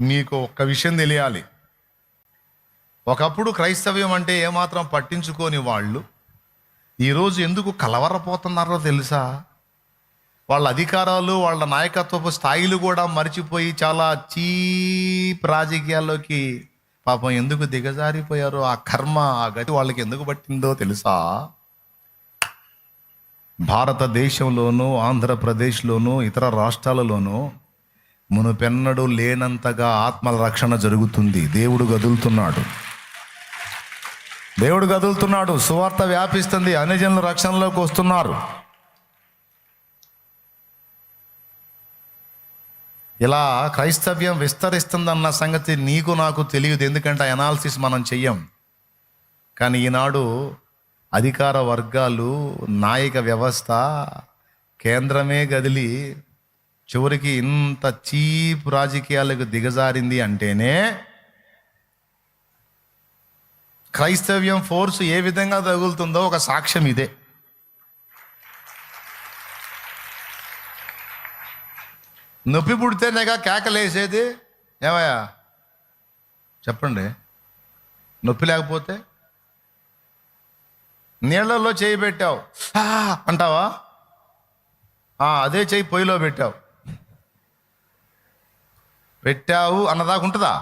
మీకు ఒక్క విషయం తెలియాలి. ఒకప్పుడు క్రైస్తవ్యం అంటే ఏమాత్రం పట్టించుకోని వాళ్ళు ఈరోజు ఎందుకు కలవరపోతున్నారో తెలుసా? వాళ్ళ అధికారాలు, వాళ్ళ నాయకత్వపు స్థాయిలు కూడా మర్చిపోయి చాలా చీప్ రాజకీయాల్లోకి పాపం ఎందుకు దిగజారిపోయారో, ఆ కర్మ, ఆ గతి వాళ్ళకి ఎందుకు పట్టిందో తెలుసా? భారతదేశంలోనూ, ఆంధ్రప్రదేశ్లోనూ, ఇతర రాష్ట్రాలలోనూ మునుపెన్నడూ లేనంతగా ఆత్మల రక్షణ జరుగుతుంది. దేవుడు కదులుతున్నాడు. సువార్త వ్యాపిస్తుంది. అన్యజనుల రక్షణలోకి వస్తున్నారు. ఇలా క్రైస్తవ్యం విస్తరిస్తుందన్న సంగతి నీకు నాకు తెలియదు, ఎందుకంటే ఆ అనాలిసిస్ మనం చెయ్యం. కానీ ఈనాడు అధికార వర్గాలు, నాయక వ్యవస్థ, కేంద్రమే గదిలి చివరికి ఇంత చీప్ రాజకీయాలకు దిగజారింది అంటేనే క్రైస్తవ్యం ఫోర్స్ ఏ విధంగా తగులుతుందో ఒక సాక్ష్యం ఇదే. నొప్పి పుడితేనేగా కేకలేసేది. ఏమయ్యా చెప్పండి, నొప్పి లేకపోతే? నీళ్లలో చేయి పెట్టావు అంటావా? అదే చేయి పొయ్యిలో పెట్టావు అన్నదాకా ఉంటుందా?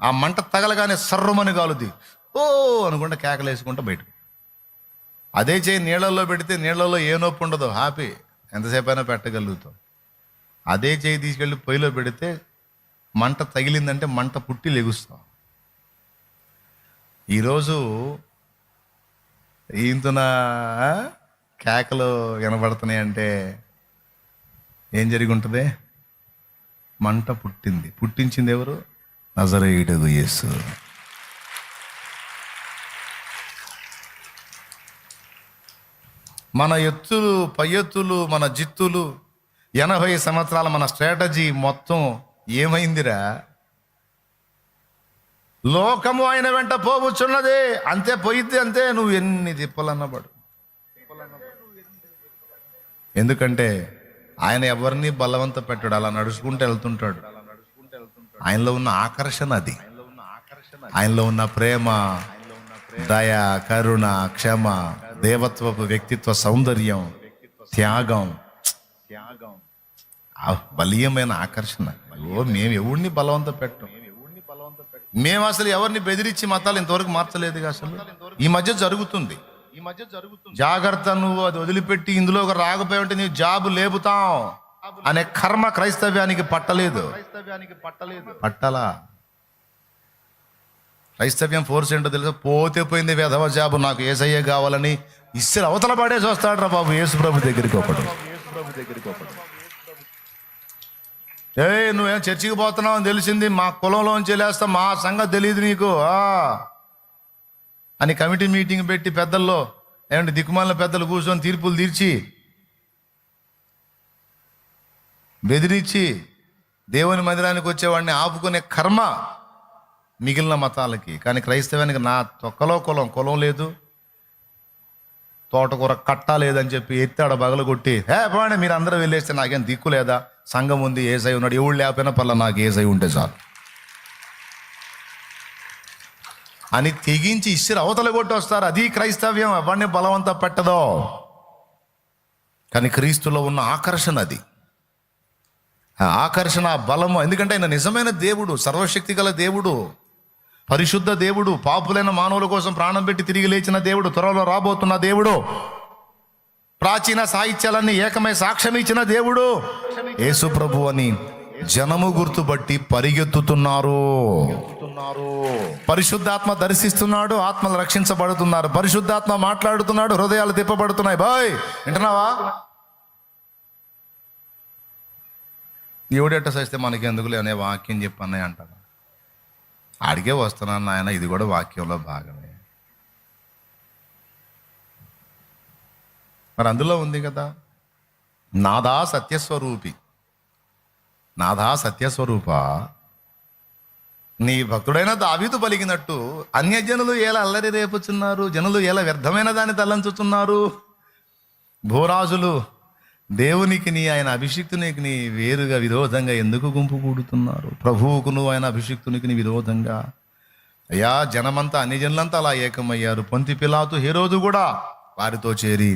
ఆ మంట తగలగానే సర్రమని కాలుద్ది. ఓ అనుకుంటే కేకలేసుకుంటా బయటకు. అదే చేయి నీళ్ళల్లో పెడితే నీళ్ళల్లో ఏ నొప్పి ఉండదు, హ్యాపీ, ఎంతసేపు అయినా పెట్టగలుగుతాం. అదే చేయి తీసుకెళ్ళి పొయ్యిలో పెడితే మంట తగిలిందంటే మంట పుట్టి లెగుస్తాం. ఈరోజు ఈంతున కేకలు వినబడుతున్నాయి అంటే ఏం జరిగి ఉంటుంది? మంట పుట్టింది. పుట్టించింది ఎవరు? నజరేయుడగు యేసు. మన ఎత్తులు, పై ఎత్తులు, మన జిత్తులు, 80 సంవత్సరాల మన స్ట్రాటజీ మొత్తం ఏమైందిరా? లోకము ఆయన వెంట పోవచ్చున్నదే, అంతే పోయిద్ది, అంతే. నువ్వు ఎన్ని తిప్పలన్నవాడు. ఎందుకంటే ఆయన ఎవరిని బలవంత పెట్టాడు, అలా నడుచుకుంటూ వెళ్తుంటాడు. ఆయనలో ఉన్న ఆకర్షణ అది. ఆయనలో ఉన్న ప్రేమ, దయ, కరుణ, క్షమ, దేవత్వపు వ్యక్తిత్వ సౌందర్యం, త్యాగం, బలీయమైన ఆకర్షణ. మేము ఎవరిని బలవంత పెట్టం. మేము అసలు ఎవరిని బెదిరించి మతాలు ఇంతవరకు మార్చలేదు. అసలు ఈ మధ్య జరుగుతుంది. జాగ్రత్త, నువ్వు అది వదిలిపెట్టి ఇందులోకి రాకపోయావంటే నీవు జాబు లేపుతాం అనే కర్మ క్రైస్తవ్యానికి పట్టలేదు. పట్టలా. క్రైస్తవ్యం ఫోర్స్ ఏంటో తెలుసా? పోతే పోయింది వెధవ జాబు, నాకు యేసయ్యే కావాలని ఇస్సలు అవతల పడేసి వస్తాడు రా బాబు యేసు ప్రభు దగ్గరికి ఒకడు. నువ్వేం చర్చికి పోతున్నావు అని తెలిసింది, మా కులంలోంచి వెళ్ళేస్తా, మా సంగతి తెలియదు నీకు అని కమిటీ మీటింగ్ పెట్టి పెద్దల్లో ఏమంటే దిక్కుమాలిన పెద్దలు కూర్చొని తీర్పులు తీర్చి బెదిరించి దేవుని మందిరానికి వచ్చేవాడిని ఆపుకునే కర్మ మిగిలిన మతాలకి. కానీ క్రైస్తవానికి నా తొక్కలో కులం లేదు, తోటకూర కట్ట లేదని చెప్పి ఎత్తాడ బగలు కొట్టి, పోండి మీరు అందరూ వెళ్ళేస్తే నాకేం దిక్కు లేదా? సంఘం ఉంది, ఏసై ఉన్నాడు, ఎవడు లేకపోయినా పర్లా, నాకు ఏసై ఉంటే చాలు అని తెగించి ఇస్సిరి అవతల కొట్టి వస్తారు. అది క్రైస్తవ్యం. ఎవరిని బలవంత పెట్టదో. కానీ క్రీస్తులో ఉన్న ఆకర్షణ అది. ఆ ఆకర్షణ, బలము. ఎందుకంటే ఆయన నిజమైన దేవుడు, సర్వశక్తి గల దేవుడు, పరిశుద్ధ దేవుడు, పాపులైన మానవుల కోసం ప్రాణం పెట్టి తిరిగి లేచిన దేవుడు, త్వరలో రాబోతున్న దేవుడు, ప్రాచీన సాహిత్యాలన్నీ ఏకమై సాక్ష్యం ఇచ్చిన దేవుడు యేసు ప్రభు అని జనము గుర్తుబట్టి పరిగెత్తుతున్నారు. పరిశుద్ధాత్మ దర్శిస్తున్నాడు, ఆత్మలు రక్షించబడుతున్నారు. పరిశుద్ధాత్మ మాట్లాడుతున్నాడు, హృదయాలు తిప్పబడుతున్నాయి. బాయ్ వింటున్నావా? ఎవడెట్ట సస్తే మనకి ఎందుకులే అనే వాక్యం చెప్పన్నాయి అంటారు. అడిగే వస్తున్నాను నాయన, ఇది కూడా వాక్యంలో భాగమే. మరి అందులో ఉంది కదా, నాదా సత్యస్వరూప, నీ భక్తుడైన దావీదు పలికినట్టు అన్యజనులు ఎలా అల్లరి రేపుచున్నారు, జనులు ఎలా వ్యర్థమైన దాన్ని తలంచుతున్నారు. భూరాజులు దేవునికిని ఆయన అభిషిక్తునికి వేరుగా విరోధంగా ఎందుకు గుంపు కూడుతున్నారు? ప్రభువుకును ఆయన అభిషిక్తునికి విరోధంగా. అయ్యా, జనమంతా అన్ని జనులంతా అలా ఏకమయ్యారు. పొంతి పిలాతు, హేరోదు కూడా వారితో చేరి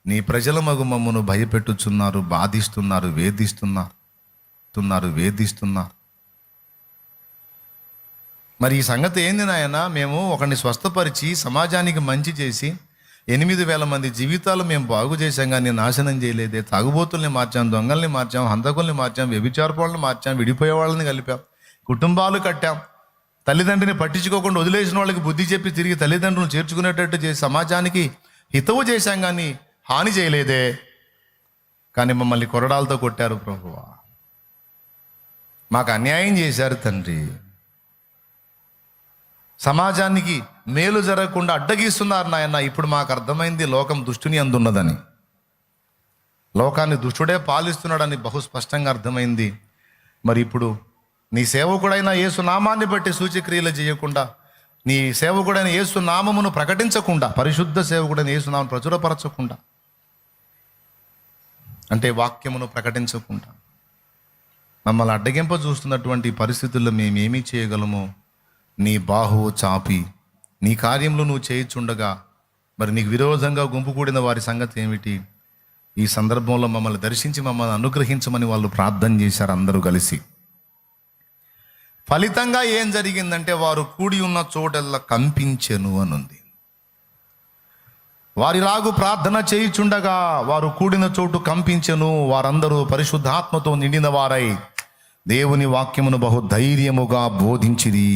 నీ ప్రజల మగు మమ్మను భయపెట్టుచున్నారు, బాధిస్తున్నారు, వేధిస్తున్నారు. మరి ఈ సంగతి ఏంది నాయన? మేము ఒకరిని స్వస్థపరిచి సమాజానికి మంచి చేసి 8,000 మంది జీవితాలు మేము బాగు చేశాం, కానీ నాశనం చేయలేదే. తాగుబోతుల్ని మార్చాం, దొంగల్ని మార్చాం, హంతకుల్ని మార్చాం, వ్యభిచారపాలను మార్చాం, విడిపోయే వాళ్ళని కలిపాం, కుటుంబాలు కట్టాం, తల్లిదండ్రిని పట్టించుకోకుండా వదిలేసిన వాళ్ళకి బుద్ధి చెప్పి తిరిగి తల్లిదండ్రులను చేర్చుకునేటట్టు చేసి సమాజానికి హితవు చేశాం, కానీ హాని చేయలేదే. కానీ మమ్మల్ని కొరడాలతో కొట్టారు ప్రభువా, మాకు అన్యాయం చేశారు తండ్రి. సమాజానికి మేలు జరగకుండా అడ్డగిస్తున్నారు నాయన. ఇప్పుడు మాకు అర్థమైంది లోకం దుష్టుని అందున్నదని, లోకాన్ని దుష్టుడే పాలిస్తున్నాడని బహు స్పష్టంగా అర్థమైంది. మరి ఇప్పుడు నీ సేవకుడైన యేసు నామాన్ని బట్టి సూచక్రియలు చేయకుండా, నీ సేవకుడైన యేసు నామమును ప్రకటించకుండా, పరిశుద్ధ సేవకుడైన యేసు నామం ప్రచురపరచకుండా, అంటే వాక్యమును ప్రకటించకుండా మమ్మల్ని అడ్డగింప చూస్తున్నటువంటి పరిస్థితుల్లో మేమేమీ చేయగలము? నీ బాహువు చాపి నీ కార్యంలో నువ్వు చేయుచుండగా మరి నీకు విరోధంగా గుంపు కూడిన వారి సంగతి ఏమిటి? ఈ సందర్భంలో మమ్మల్ని దర్శించి మమ్మల్ని అనుగ్రహించమని వాళ్ళు ప్రార్థన చేశారు అందరూ కలిసి. ఫలితంగా ఏం జరిగిందంటే, వారు కూడి ఉన్న చోటల్లా కంపించెను అనుంది. వారిలాగు ప్రార్థన చేయుచుండగా వారు కూడిన చోటు కంపించెను. వారందరూ పరిశుద్ధాత్మతో నిండిన వారై దేవుని వాక్యమును బహు ధైర్యముగా బోధించిరి.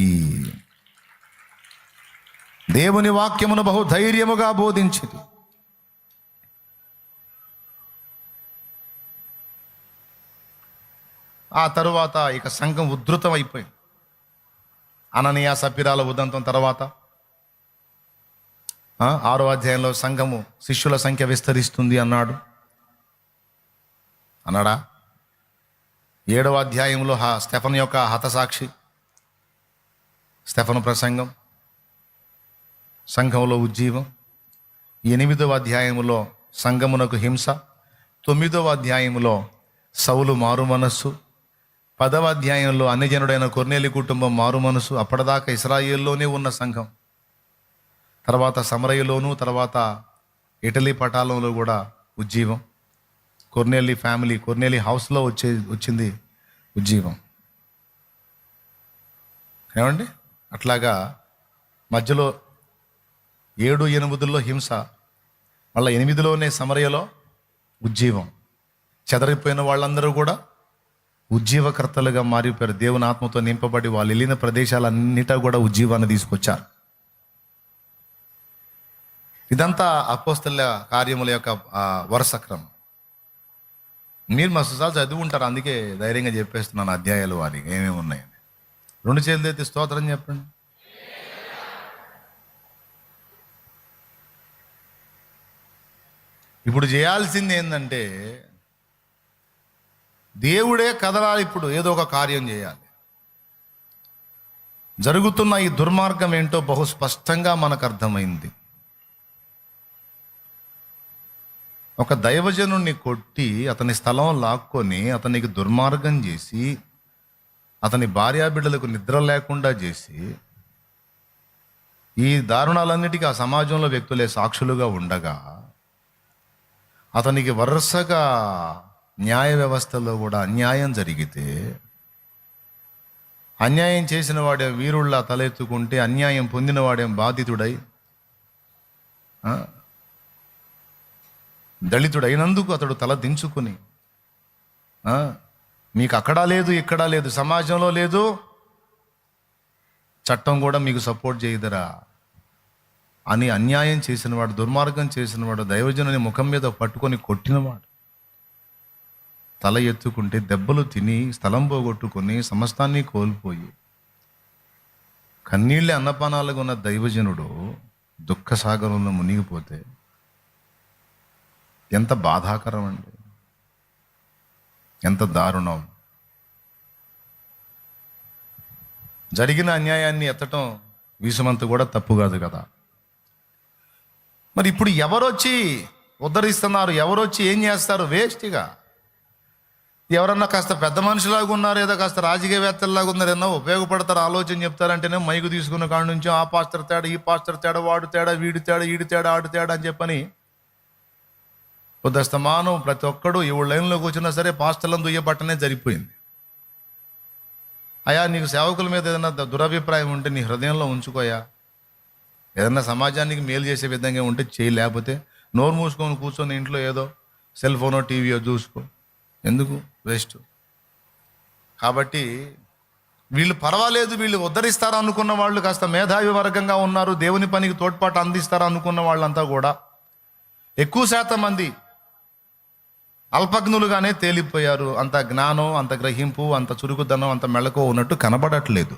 దేవుని వాక్యమును బహు ధైర్యముగా బోధించిరి. ఆ తరువాత ఇక సంఘం ఉధృతం అయిపోయింది. అననీయ సప్పిరాల ఉదంతం తర్వాత 6వ అధ్యాయంలో సంఘము శిష్యుల సంఖ్య విస్తరిస్తుంది అన్నాడా? 7వ అధ్యాయంలో స్టెఫను యొక్క హతసాక్షి, స్టెఫను ప్రసంగం, సంఘంలో ఉజ్జీవం. 8వ అధ్యాయంలో సంఘమునకు హింస. 9వ అధ్యాయంలో సౌలు మారు మనస్సు. 10వ అధ్యాయంలో అన్యజనుడైన కొర్నేలి కుటుంబం మారు మనసు. అప్పటిదాకా ఇశ్రాయేల్లోనే ఉన్న సంఘం తర్వాత సమరయలోను, తర్వాత ఇటలీ పటాలంలో కూడా ఉజ్జీవం. కొర్నేలి ఫ్యామిలీ, కొర్నేలి హౌస్లో వచ్చింది ఉజ్జీవం. ఏమండి? అట్లాగా మధ్యలో 7-8లో హింస, మళ్ళీ 8లోనే సమరయలో ఉజ్జీవం. చెదరిపోయిన వాళ్ళందరూ కూడా ఉజ్జీవకర్తలుగా మారిపోయారు. దేవుని ఆత్మతో నింపబడి వాళ్ళు వెళ్ళిన ప్రదేశాలన్నిటా కూడా ఉజ్జీవాన్ని తీసుకొచ్చారు. ఇదంతా అపోస్తల కార్యముల యొక్క వరుస క్రమం. మీరు మస్తుసార్లు చదివి ఉంటారు, అందుకే ధైర్యంగా చెప్పేస్తున్నాను అధ్యాయాలు వారి ఏమేమి ఉన్నాయని. 2 చేతులు ఎత్తి స్తోత్రం చెప్పండి. ఇప్పుడు చేయాల్సింది ఏంటంటే, దేవుడే కదలాలి. ఇప్పుడు ఏదో ఒక కార్యం చేయాలి. జరుగుతున్న ఈ దుర్మార్గం ఏంటో బహు స్పష్టంగా మనకు అర్థమైంది. ఒక దైవజనుణ్ణి కొట్టి అతని స్థలం లాక్కొని అతనికి దుర్మార్గం చేసి అతని భార్యాబిడ్డలకు నిద్ర లేకుండా చేసి ఈ దారుణాలన్నిటికీ ఆ సమాజంలో వ్యక్తులే సాక్షులుగా ఉండగా అతనికి వరుసగా న్యాయ వ్యవస్థలో కూడా అన్యాయం జరిగితే, అన్యాయం చేసిన వాడే వీరుళ్ళ తలెత్తుకుంటే అన్యాయం పొందిన వాడేం బాధితుడై దళితుడైనందుకు అతడు తల దించుకుని మీకు అక్కడా లేదు, ఇక్కడా లేదు, సమాజంలో లేదు, చట్టం కూడా మీకు సపోర్ట్ చేయదురా అని అన్యాయం చేసినవాడు, దుర్మార్గం చేసినవాడు, దైవజనుని ముఖం మీద పట్టుకొని కొట్టినవాడు తల ఎత్తుకుంటే దెబ్బలు తిని స్థలం పోగొట్టుకొని సమస్తాన్ని కోల్పోయి కన్నీళ్ళే అన్నపానాలుగా ఉన్న దైవజనుడు దుఃఖ సాగరంలో మునిగిపోతే ఎంత బాధాకరం అండి, ఎంత దారుణం. జరిగిన అన్యాయాన్ని ఎత్తటం వీసమంత కూడా తప్పు కాదు కదా. మరి ఇప్పుడు ఎవరొచ్చి ఉద్ధరిస్తున్నారు. ఎవరు వచ్చి ఏం చేస్తారు? వేస్ట్గా. ఎవరన్నా కాస్త పెద్ద మనుషులాగా ఉన్నారు, ఏదో కాస్త రాజకీయవేత్తల్లాగా ఉన్నారు, ఏమన్నా ఉపయోగపడతారు, ఆలోచన చెప్తారంటేనే మైకు తీసుకున్న కాడ నుంచి ఆ పాస్టర్ తేడా, ఈ పాస్టర్ తేడా, వాడు తేడా, వీడి తేడా, ఈడి తేడా, ఆడు తేడా అని చెప్పని ఉదస్తమానం ప్రతి ఒక్కడు ఈ లైన్లోకి వచ్చినా సరే పాస్టర్లను దుయ్యబట్టనే జరిగిపోయింది. అయ్యా, నీకు సేవకుల మీద ఏదైనా దురభిప్రాయం ఉంటే నీ హృదయంలో ఉంచుకోయా. ఏదన్నా సమాజానికి మేలు చేసే విధంగా ఉంటే చేయి, లేకపోతే నోరు మూసుకొని కూర్చొని ఇంట్లో ఏదో సెల్ ఫోనో టీవీయో చూసుకో. ఎందుకు వేస్ట్? కాబట్టి వీళ్ళు పర్వాలేదు, వీళ్ళు ఉద్ధరిస్తారా అనుకున్న వాళ్ళు కాస్త మేధావి వర్గంగా ఉన్నారు, దేవుని పనికి తోడ్పాటు అందిస్తారా అనుకున్న వాళ్ళంతా కూడా ఎక్కువ శాతం మంది అల్పజ్ఞులుగానే తేలిపోయారు. అంత జ్ఞానం, అంత గ్రహింపు, అంత చురుకుదనం, అంత మెళకువ ఉన్నట్టు కనబడట్లేదు.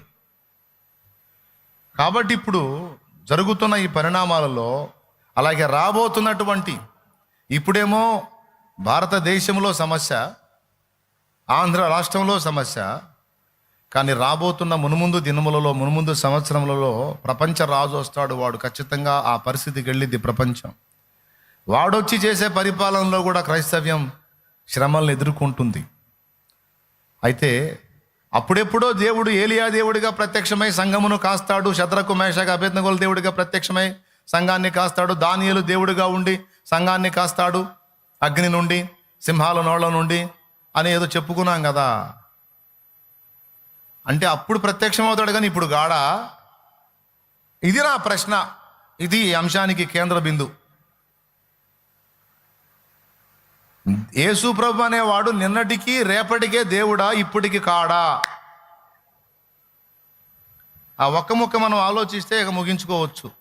కాబట్టి ఇప్పుడు జరుగుతున్న ఈ పరిణామాలలో, అలాగే రాబోతున్నటువంటి, ఇప్పుడేమో భారతదేశంలో సమస్య, ఆంధ్ర రాష్ట్రంలో సమస్య, కానీ రాబోతున్న మునుముందు దినములలో, మునుముందు సంవత్సరములలో ప్రపంచ రాజు వస్తాడు. వాడు ఖచ్చితంగా ఆ పరిస్థితికి వెళ్ళిద్ది ప్రపంచం. వాడొచ్చి చేసే పరిపాలనలో కూడా క్రైస్తవ్యం శ్రమలను ఎదుర్కొంటుంది. అయితే అప్పుడెప్పుడో దేవుడు ఏలియా దేవుడిగా ప్రత్యక్షమై సంఘమును కాస్తాడు, శద్రకు మేషకు అబేద్నెగోల దేవుడిగా ప్రత్యక్షమై సంఘాన్ని కాస్తాడు, దానియేలు దేవుడిగా ఉండి సంఘాన్ని కాస్తాడు అగ్ని నుండి, సింహాల నోళ్ళ నుండి అని ఏదో చెప్పుకున్నాం కదా. అంటే అప్పుడు ప్రత్యక్షమవుతాడు కానీ ఇప్పుడు గాడా? ఇది నా ప్రశ్న. ఇది ఈ అంశానికి కేంద్ర బిందు. యేసు ప్రభు అనేవాడు నిన్నటికి రేపటికే దేవుడా, ఇప్పటికి కాడా? ఆ ఒక్క ముక్క మనం ఆలోచిస్తే ఇక ముగించుకోవచ్చు.